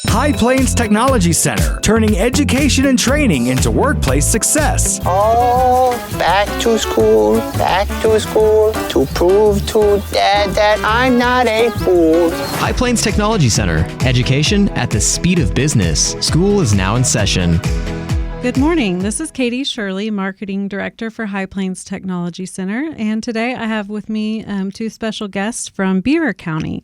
High Plains Technology Center, turning education and training into workplace success. Oh, back to school to prove to Dad that I'm not a fool. High Plains Technology Center, education at the speed of business. School is now in session. Good morning. This is Katie Shirley, Marketing Director for High Plains Technology Center. And today I have with me two special guests from Beaver County.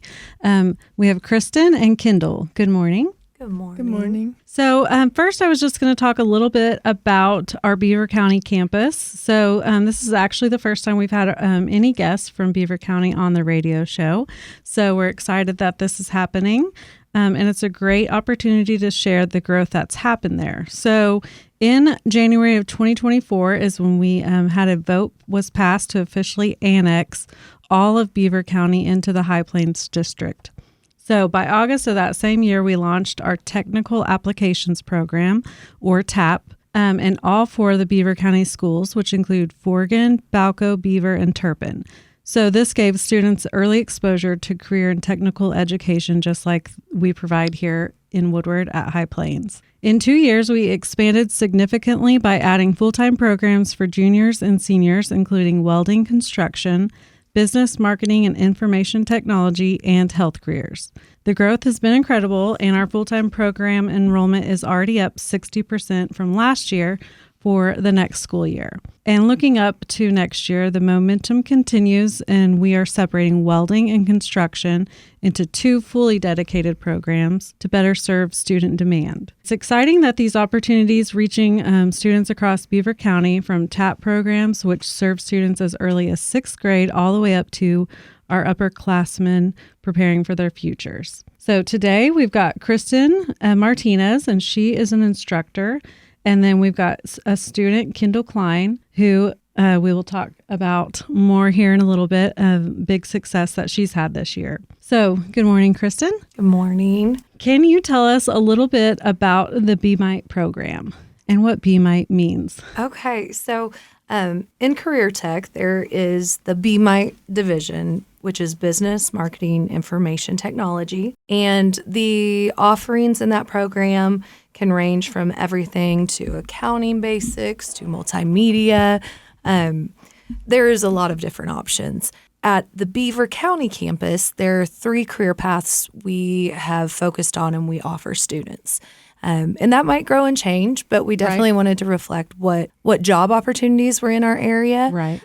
We have Kristen and Kendall. Good morning. Good morning. Good morning. So first, I was just going to talk a little bit about our Beaver County campus. So this is actually the first time we've had any guests from Beaver County on the radio show. So we're excited that this is happening. And it's a great opportunity to share the growth that's happened there. So in January of 2024 is when we had a vote was passed to officially annex all of Beaver County into the High Plains District. So by August of that same year, we launched our Technical Applications Program, or TAP, in all four of the Beaver County schools, which include Forgan, Balco, Beaver, and Turpin. So this gave students early exposure to career and technical education, just like we provide here in Woodward at High Plains. In 2 years, we expanded significantly by adding full-time programs for juniors and seniors, including welding, construction, business, marketing, and information technology, and health careers. The growth has been incredible, and our full-time program enrollment is already up 60% from last year for the next school year. And looking up to next year, the momentum continues, and we are separating welding and construction into two fully dedicated programs to better serve student demand. It's exciting that these opportunities reaching students across Beaver County from TAP programs, which serve students as early as 6th grade all the way up to our upperclassmen preparing for their futures. So today we've got Kristen Martinez, and she is an instructor. And then we've got a student, Kendall Klein, who we will talk about more here in a little bit, of big success that she's had this year. So good morning, Kristen. Good morning. Can you tell us a little bit about the BMITE program and what BMITE means? Okay, so in Career Tech, there is the BMITE division, which is Business, Marketing, Information Technology. And the offerings in that program can range from everything to accounting basics to multimedia. There is a lot of different options. At the Beaver County campus, there are 3 career paths we have focused on and we offer students. And that might grow and change, but we definitely wanted to reflect what job opportunities were in our area. Right.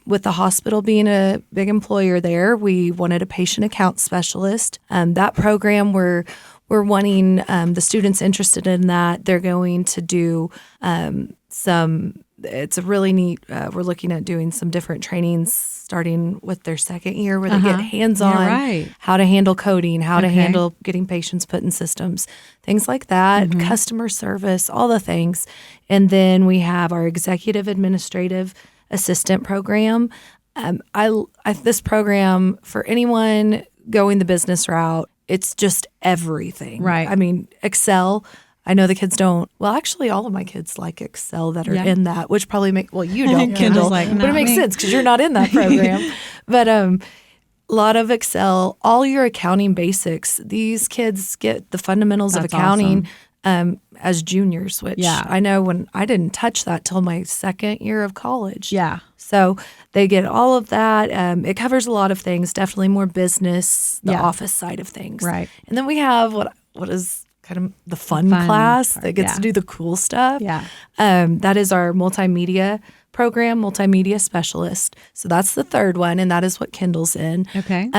With the hospital being a big employer there, we wanted a patient account specialist. That program, we're wanting the students interested in that. They're going to do it's a really neat, we're looking at doing some different trainings starting with their second year where they get hands-on, how to handle coding, how to handle getting patients put in systems, things like that, customer service, all the things. And then we have our executive administrative assistant program. This program, for anyone going the business route, it's just everything. Right. I mean, Excel, I know the kids don't. Well, actually, all of my kids like Excel that are in that, which probably you don't, Kendall, but it makes sense because you're not in that program. But a lot of Excel, all your accounting basics. These kids get the fundamentals of accounting as juniors, which I know when I didn't touch that till my second year of college. Yeah. So they get all of that. It covers a lot of things, definitely more business, the office side of things. Right. And then we have what is kind of the fun class that gets to do the cool stuff. Yeah. That is our multimedia program, multimedia specialist. So that's the third one, and that is what Kendall's in. Okay.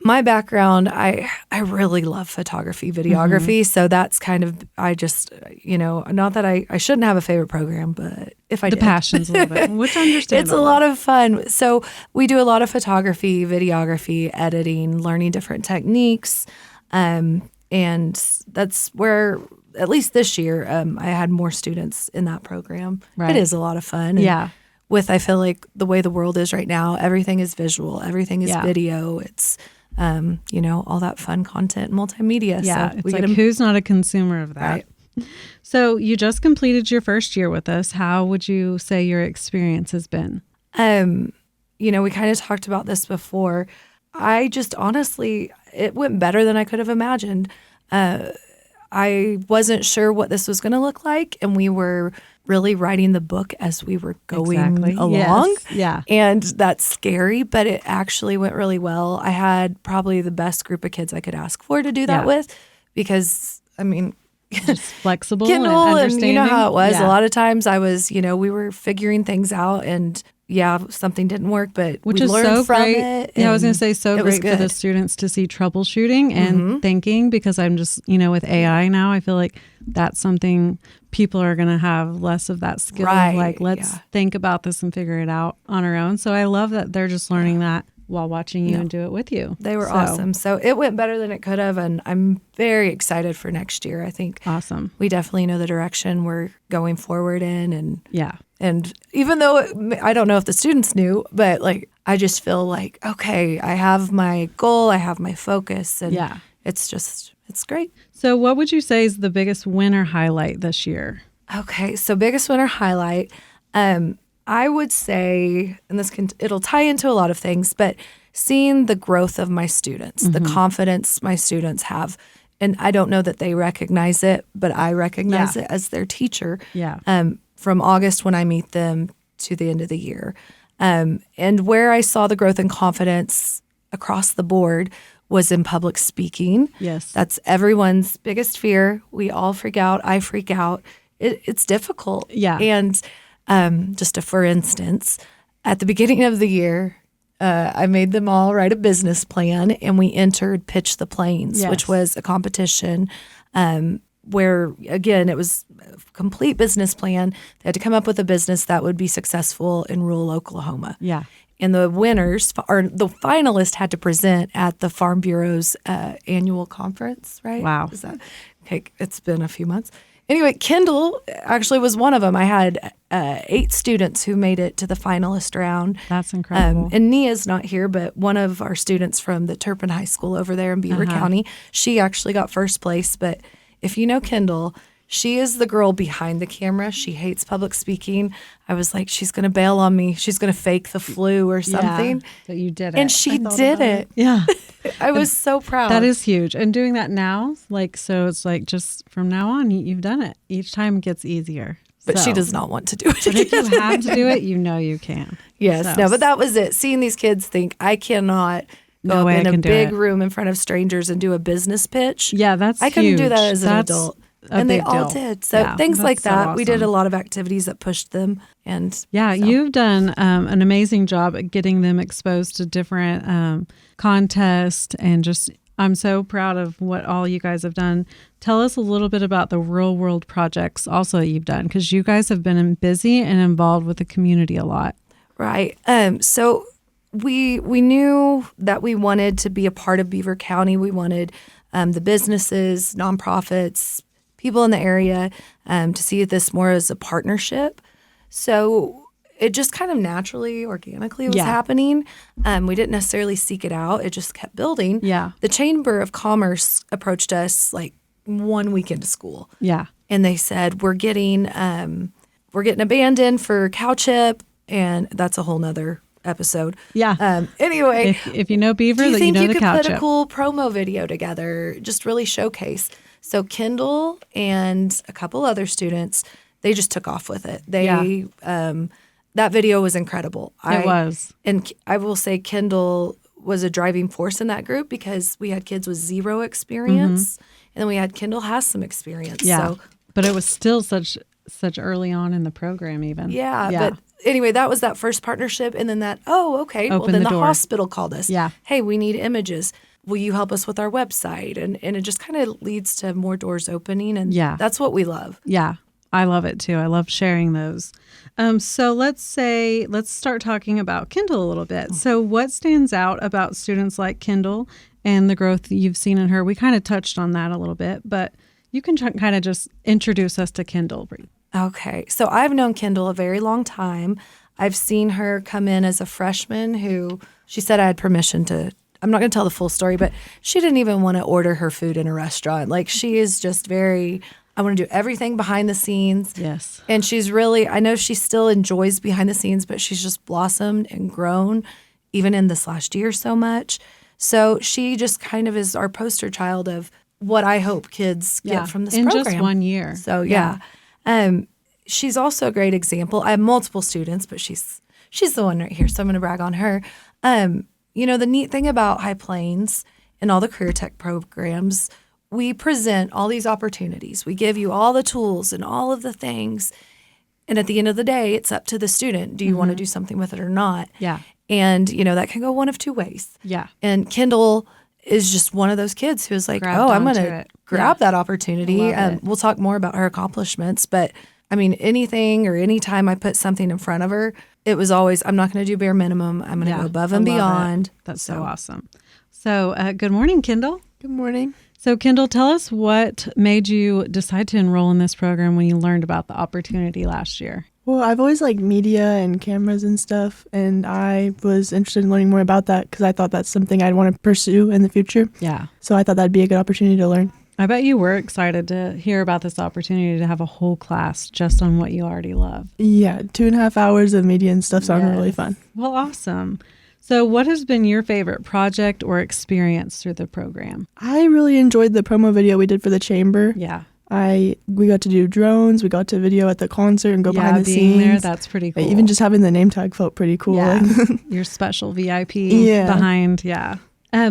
My background, I really love photography, videography. So that's kind of, I just, not that I shouldn't have a favorite program, but if I did. The passion's a little bit, which I understand. It's a lot of fun. So we do a lot of photography, videography, editing, learning different techniques. And that's where, at least this year, I had more students in that program. Right. It is a lot of fun. And I feel like the way the world is right now, everything is visual, everything is video. It's, all that fun content, multimedia. Yeah, so it's like who's not a consumer of that? Right. So you just completed your first year with us. How would you say your experience has been? We kind of talked about this before. I just honestly, it went better than I could have imagined. I wasn't sure what this was going to look like. And we were really writing the book as we were going along. Yes. Yeah. And that's scary, but it actually went really well. I had probably the best group of kids I could ask for to do that with because, I mean, just flexible Kindle and and understanding. you know how it was. Yeah. A lot of times I was, we were figuring things out and something didn't work, but Which we is learned so from great. it. Yeah, I was going to and say so it was great for the good. students to see troubleshooting and thinking, because I'm just, with AI now, I feel like that's something people are going to have less of that skill. Right, Of like, let's think about this and figure it out on our own. So I love that they're just learning that while watching you and do it with you. They were awesome. So it went better than it could have, and I'm very excited for next year. I think Awesome. we definitely know the direction we're going forward in, and Yeah. and even though I don't know if the students knew, but like I just feel like, okay, I have my goal, I have my focus, and it's great. So what would you say is the biggest winner highlight this year? Okay, so biggest winner highlight, I would say, and it'll tie into a lot of things, but seeing the growth of my students, the confidence my students have, and I don't know that they recognize it, but I recognize it as their teacher. Yeah. From August when I meet them to the end of the year, and where I saw the growth and confidence across the board was in public speaking. Yes. That's everyone's biggest fear. We all freak out. I freak out. It's difficult. Yeah. And just for instance, at the beginning of the year, I made them all write a business plan, and we entered Pitch the Plains, which was a competition where, again, it was a complete business plan. They had to come up with a business that would be successful in rural Oklahoma. Yeah. And the winners, or the finalists, had to present at the Farm Bureau's annual conference, right? Wow. Is that okay? It's been a few months. Anyway, Kendall actually was one of them. I had 8 students who made it to the finalist round. That's incredible. And Nia's not here, but one of our students from the Turpin High School over there in Beaver County, she actually got first place. But if you know Kendall, she is the girl behind the camera. She hates public speaking. I was like, she's going to bail on me. She's going to fake the flu or something. Yeah, but you did it. And she did it. Yeah. I was so proud. That is huge. And doing that now, so it's like just from now on, you've done it. Each time it gets easier. But So- she does not want to do it. But if you have to do it, you can. Yes. So- No, but that was it. Seeing these kids think, I cannot No go up way I in a can do big it. room in front of strangers and do a business pitch. Yeah, that's I couldn't do huge. that as an That's adult. a And they big all deal. did. So Yeah, things like that's so that. We did a awesome. lot of activities that pushed them. And Yeah, you've done an amazing job at getting them exposed to different contests, and just I'm so proud of what all you guys have done. Tell us a little bit about the real world projects also you've done, because you guys have been busy and involved with the community a lot. Right. So we knew that we wanted to be a part of Beaver County. We wanted the businesses, nonprofits, people in the area to see this more as a partnership. So it just kind of naturally, organically was Yeah. happening. We didn't necessarily seek it out. It just kept building. Yeah. The Chamber of Commerce approached us like one week into school. Yeah. And they said, we're getting a band in for Cow Chip, and that's a whole nother episode. Yeah. Anyway, If you know Beaver, do you then think you know you the could cow put chip. a cool promo video together, just really showcase? So Kendall and a couple other students, they just took off with it. That video was incredible. It was. And I will say Kendall was a driving force in that group because we had kids with zero experience, and then we had Kendall has some experience. Yeah. So But it was still such early on in the program even. yeah. But anyway, that was that first partnership. And then okay. Well, Opened then the the door. hospital called us. Yeah. Hey, we need images. Will you help us with our website? And it just kind of leads to more doors opening. And Yeah. that's what we love. Yeah, I love it too. I love sharing those. So let's start talking about Kendall a little bit. So what stands out about students like Kendall and the growth that you've seen in her? We kind of touched on that a little bit, but you can kind of just introduce us to Kendall. Okay. So I've known Kendall a very long time. I've seen her come in as a freshman who she said I had permission to. I'm not going to tell the full story, but she didn't even want to order her food in a restaurant. Like, she is just very, I want to do everything behind the scenes. Yes. And she's really, I know she still enjoys behind the scenes, but she's just blossomed and grown even in this last year so much. So she just kind of is our poster child of what I hope kids get from this in program. just 1 year. So she's also a great example. I have multiple students, but she's the one right here, so I'm going to brag on her. The neat thing about High Plains and all the career tech programs, we present all these opportunities. We give you all the tools and all of the things. And at the end of the day, it's up to the student. Do you want to do something with it or not? Yeah. And, that can go one of two ways. Yeah. And Kendall is just one of those kids who's like, Grabbed I'm going onto to it. grab that opportunity. Love it. We'll talk more about her accomplishments. But, anything or any time I put something in front of her, it was always, I'm not going to do bare minimum. I'm going to go above and I love beyond. it. That's so awesome. So good morning, Kendall. Good morning. So Kendall, tell us what made you decide to enroll in this program when you learned about the opportunity last year. Well, I've always liked media and cameras and stuff, and I was interested in learning more about that because I thought that's something I'd want to pursue in the future. Yeah. So I thought that'd be a good opportunity to learn. I bet you were excited to hear about this opportunity to have a whole class just on what you already love. Yeah, 2.5 hours of media and stuff sounded really fun. Well, awesome. So what has been your favorite project or experience through the program? I really enjoyed the promo video we did for the chamber. Yeah. We got to do drones. We got to video at the concert and go behind the being scenes. there, that's pretty cool. Even just having the name tag felt pretty cool. Yeah. Your special VIP Yeah. behind. Yeah.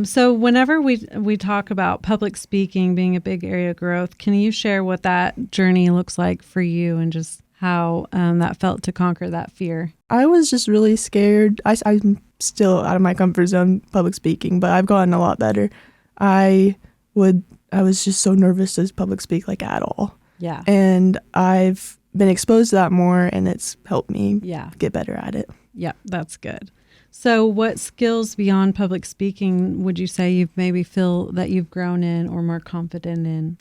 So whenever we talk about public speaking being a big area of growth, can you share what that journey looks like for you and just how that felt to conquer that fear? I was just really scared. I'm still out of my comfort zone public speaking, but I've gotten a lot better. I was just so nervous to public speak at all. Yeah. And I've been exposed to that more, and it's helped me get better at it. Yeah, that's good. So what skills beyond public speaking would you say you've maybe feel that you've grown in or more confident in?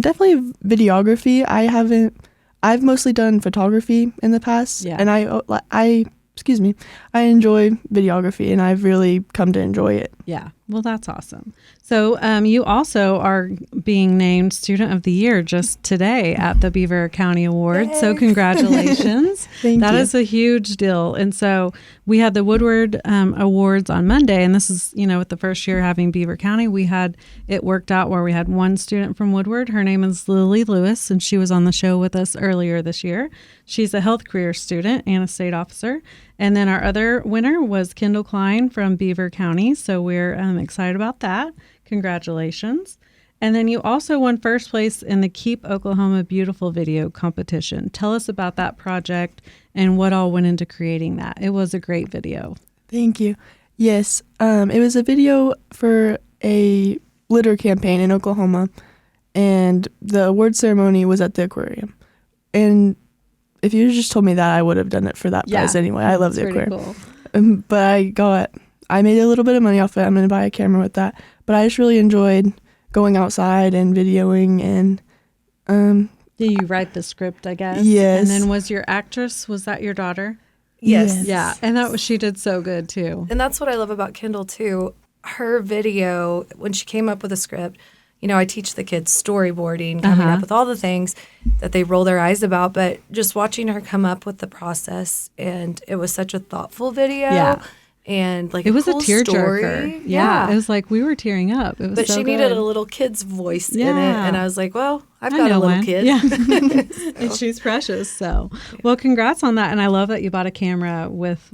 Definitely videography. I've mostly done photography in the past, and I enjoy videography, and I've really come to enjoy it. Yeah, well, that's awesome. So you also are being named Student of the Year just today at the Beaver County Award. So congratulations. Thank you. That is a huge deal. And so we had the Woodward Awards on Monday, and this is, with the first year having Beaver County, we had it worked out where we had one student from Woodward. Her name is Lily Lewis, and she was on the show with us earlier this year. She's a health career student and a state officer. And then our other winner was Kendall Klein from Beaver County. So we're excited about that. Congratulations. And then you also won first place in the Keep Oklahoma Beautiful video competition. Tell us about that project and what all went into creating that. It was a great video. Thank you. Yes, it was a video for a litter campaign in Oklahoma, and the award ceremony was at the aquarium. And if you just told me that, I would have done it for that prize anyway. I love the aquarium. Cool. But I made a little bit of money off it. I'm going to buy a camera with that. But I just really enjoyed going outside and videoing and Did you write the script, I guess? Yes. And then was that your daughter? Yes. Yeah. And she did so good too. And that's what I love about Kendall too. Her video, when she came up with a script, I teach the kids storyboarding, coming up with all the things that they roll their eyes about, but just watching her come up with the process, and it was such a thoughtful video. Yeah. And it was cool a tearjerker. Yeah. It was like we were tearing up. It was but so she good. needed a little kid's voice in it. And I was like, well, I've got a little kid. Yeah. And she's precious. So, well, congrats on that. And I love that you bought a camera with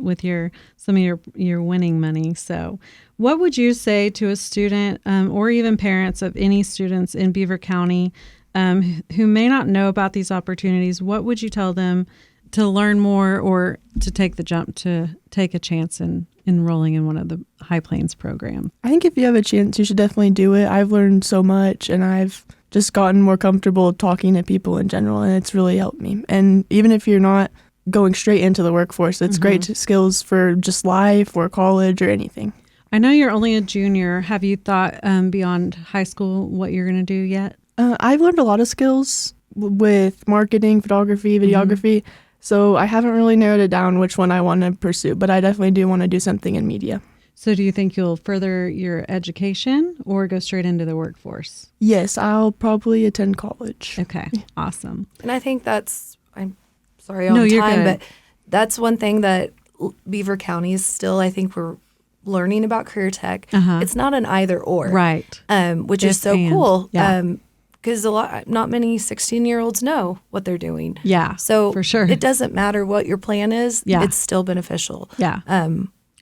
some of your winning money. So what would you say to a student or even parents of any students in Beaver County who may not know about these opportunities? What would you tell them to learn more or to take the jump to take a chance in enrolling in one of the High Plains programs? I think if you have a chance, you should definitely do it. I've learned so much, and I've just gotten more comfortable talking to people in general, and it's really helped me. And even if you're not going straight into the workforce, it's great skills for just life or college or anything. I know you're only a junior. Have you thought beyond high school what you're going to do yet? I've learned a lot of skills with marketing, photography, videography. So I haven't really narrowed it down which one I want to pursue, but I definitely do want to do something in media. So do you think you'll further your education or go straight into the workforce? Yes, I'll probably attend college. Okay, awesome. And I think I'm sorry on time, but that's one thing that Beaver County is still, I think we're learning about career tech, Uh-huh. it's not an either or. Right. Which is If so and. cool. Yeah. Because not many 16-year-olds know what they're doing. Yeah, So for sure. it doesn't matter what your plan is. Yeah. It's still beneficial. Yeah.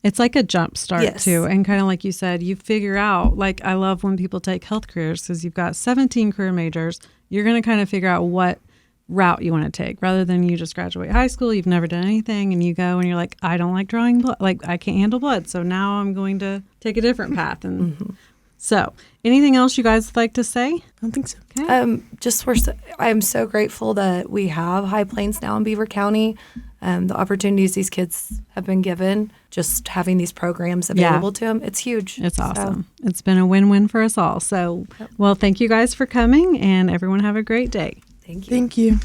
It's like a jump start Yes. too. And kind of like you said, you figure out, like I love when people take health careers because you've got 17 career majors. You're going to kind of figure out what route you want to take rather than you just graduate high school. You've never done anything and you go and you're like, I don't like drawing blood. Like I can't handle blood. So now I'm going to take a different path. And so anything else you guys would like to say? I don't think so. Okay. I'm so grateful that we have High Plains now in Beaver County. The opportunities these kids have been given, just having these programs available to them, it's huge. It's So, awesome. It's been a win-win for us all. So, well, thank you guys for coming and everyone have a great day. thank you. Thank you.